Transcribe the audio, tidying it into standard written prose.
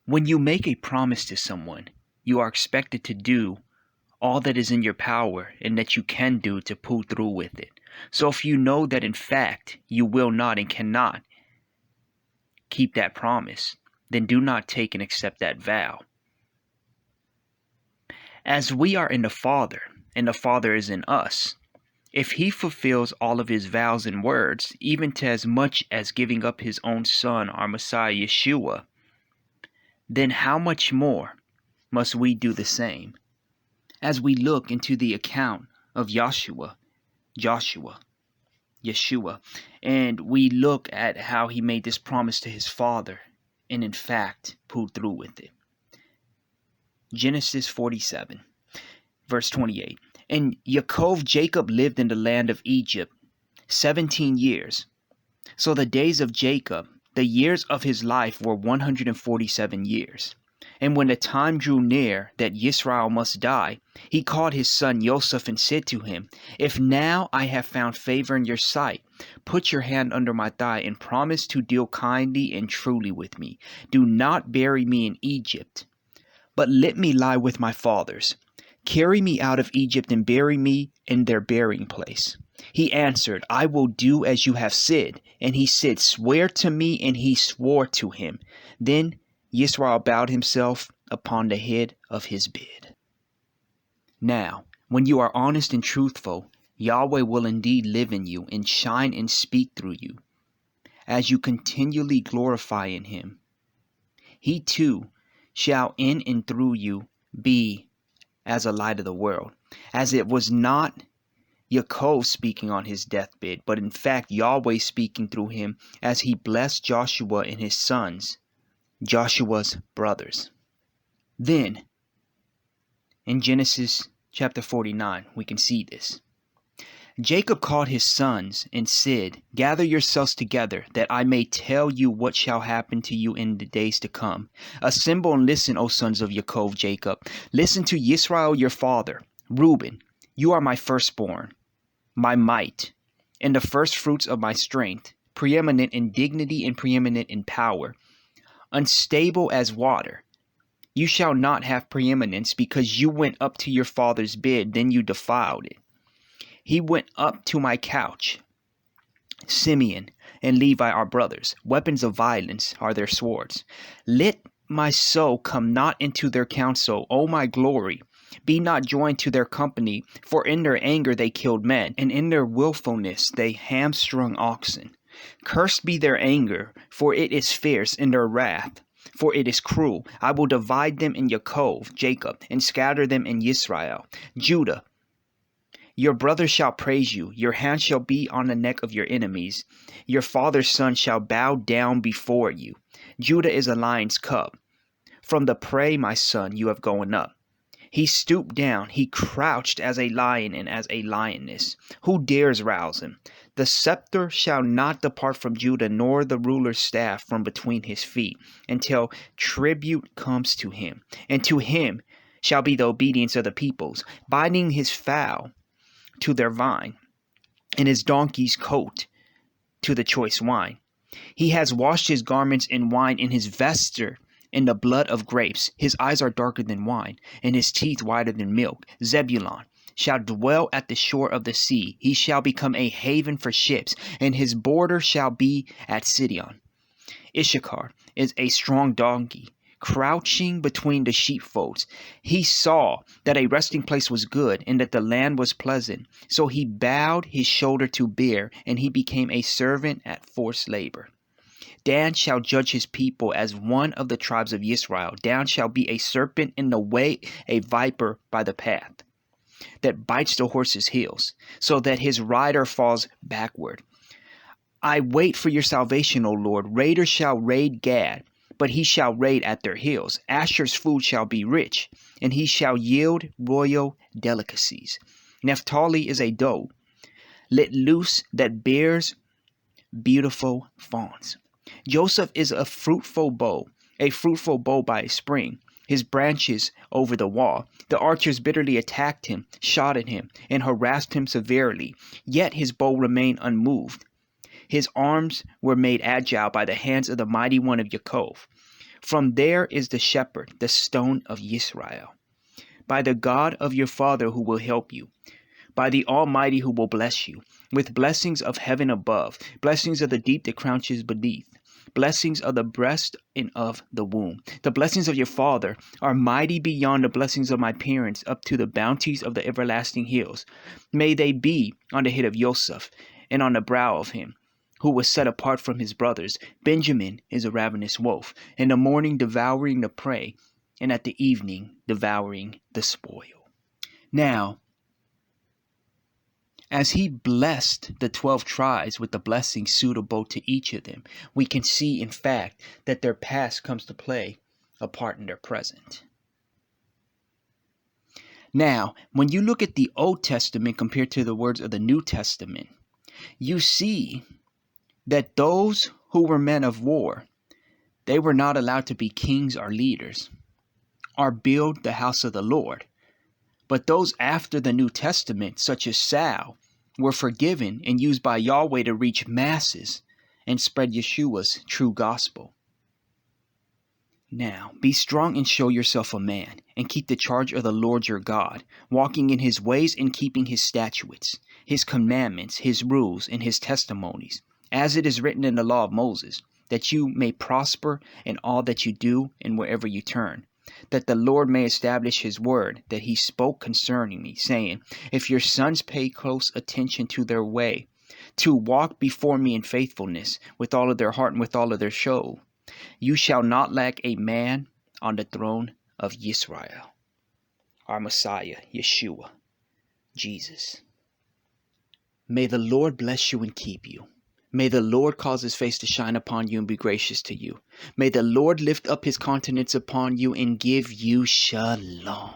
When you make a promise to someone, you are expected to do all that is in your power and that you can do to pull through with it. So if you know that in fact you will not and cannot keep that promise, then do not take and accept that vow. As we are in the Father, and the Father is in us, if he fulfills all of his vows and words, even to as much as giving up his own Son, our Messiah Yeshua, then how much more must we do the same? As we look into the account of Yeshua, and we look at how he made this promise to his Father, and in fact pulled through with it. Genesis 47, verse 28. And Jacob lived in the land of Egypt 17 years. So the days of Jacob, the years of his life, were 147 years. And when the time drew near that Yisrael must die, he called his son Joseph and said to him, If now I have found favor in your sight, put your hand under my thigh and promise to deal kindly and truly with me. Do not bury me in Egypt, but let me lie with my fathers. Carry me out of Egypt and bury me in their burying place. He answered, I will do as you have said. And he said, Swear to me. And he swore to him. Then Yisrael bowed himself upon the head of his bed. Now, when you are honest and truthful, Yahweh will indeed live in you and shine and speak through you, as you continually glorify in him. He too shall in and through you be as a light of the world, as it was not Yaakov speaking on his deathbed, but in fact Yahweh speaking through him as he blessed Joshua and his sons, Joshua's brothers. Then, in Genesis chapter 49, we can see this. Jacob called his sons and said, Gather yourselves together, that I may tell you what shall happen to you in the days to come. Assemble and listen, O sons of Jacob. Listen to Yisrael your father. Reuben, you are my firstborn, my might, and the first fruits of my strength, preeminent in dignity and preeminent in power, unstable as water. You shall not have preeminence, because you went up to your father's bed, then you defiled it. He went up to my couch. Simeon and Levi are brothers. Weapons of violence are their swords. Let my soul come not into their counsel, O my glory. Be not joined to their company, for in their anger they killed men, and in their willfulness they hamstrung oxen. Cursed be their anger, for it is fierce, and their wrath, for it is cruel. I will divide them in Jacob, and scatter them in Yisrael. Judah, your brother shall praise you. Your hand shall be on the neck of your enemies. Your father's son shall bow down before you. Judah is a lion's cub. From the prey, my son, you have gone up. He stooped down. He crouched as a lion and as a lioness. Who dares rouse him? The scepter shall not depart from Judah, nor the ruler's staff from between his feet, until tribute comes to him. And to him shall be the obedience of the peoples, binding his fowl to their vine, and his donkey's coat to the choice wine. He has washed his garments in wine, and his vesture in the blood of grapes. His eyes are darker than wine, and his teeth whiter than milk. Zebulun shall dwell at the shore of the sea. He shall become a haven for ships, and his border shall be at Sidon. Issachar is a strong donkey, crouching between the sheepfolds. He saw that a resting place was good, and that the land was pleasant. So he bowed his shoulder to bear, and he became a servant at forced labor. Dan shall judge his people as one of the tribes of Israel. Dan shall be a serpent in the way, a viper by the path, that bites the horse's heels, so that his rider falls backward. I wait for your salvation, O Lord. Raiders shall raid Gad, but he shall raid at their heels. Asher's food shall be rich, and he shall yield royal delicacies. Naphtali is a doe, let loose, that bears beautiful fawns. Joseph is a fruitful bow by a spring, his branches over the wall. The archers bitterly attacked him, shot at him, and harassed him severely. Yet his bow remained unmoved. His arms were made agile by the hands of the mighty one of Yaakov. From there is the shepherd, the stone of Israel. By the God of your father who will help you, by the Almighty who will bless you, with blessings of heaven above, blessings of the deep that crouches beneath, blessings of the breast and of the womb. The blessings of your father are mighty beyond the blessings of my parents, up to the bounties of the everlasting hills. May they be on the head of Joseph and on the brow of him who was set apart from his brothers. Benjamin is a ravenous wolf, in the morning devouring the prey, and at the evening devouring the spoil. Now, as he blessed the 12 tribes with the blessing suitable to each of them, we can see, in fact, that their past comes to play a part in their present. Now, when you look at the Old Testament compared to the words of the New Testament, you see that those who were men of war, they were not allowed to be kings or leaders or build the house of the Lord. But those after the New Testament, such as Saul, were forgiven and used by Yahweh to reach masses and spread Yeshua's true gospel. Now, be strong and show yourself a man, and keep the charge of the Lord your God, walking in his ways and keeping his statutes, his commandments, his rules, and his testimonies, as it is written in the law of Moses, that you may prosper in all that you do and wherever you turn, that the Lord may establish his word that he spoke concerning me, saying, if your sons pay close attention to their way, to walk before me in faithfulness with all of their heart and with all of their soul, you shall not lack a man on the throne of Israel. Our Messiah, Yeshua, Jesus. May the Lord bless you and keep you. May the Lord cause his face to shine upon you and be gracious to you. May the Lord lift up his countenance upon you and give you shalom.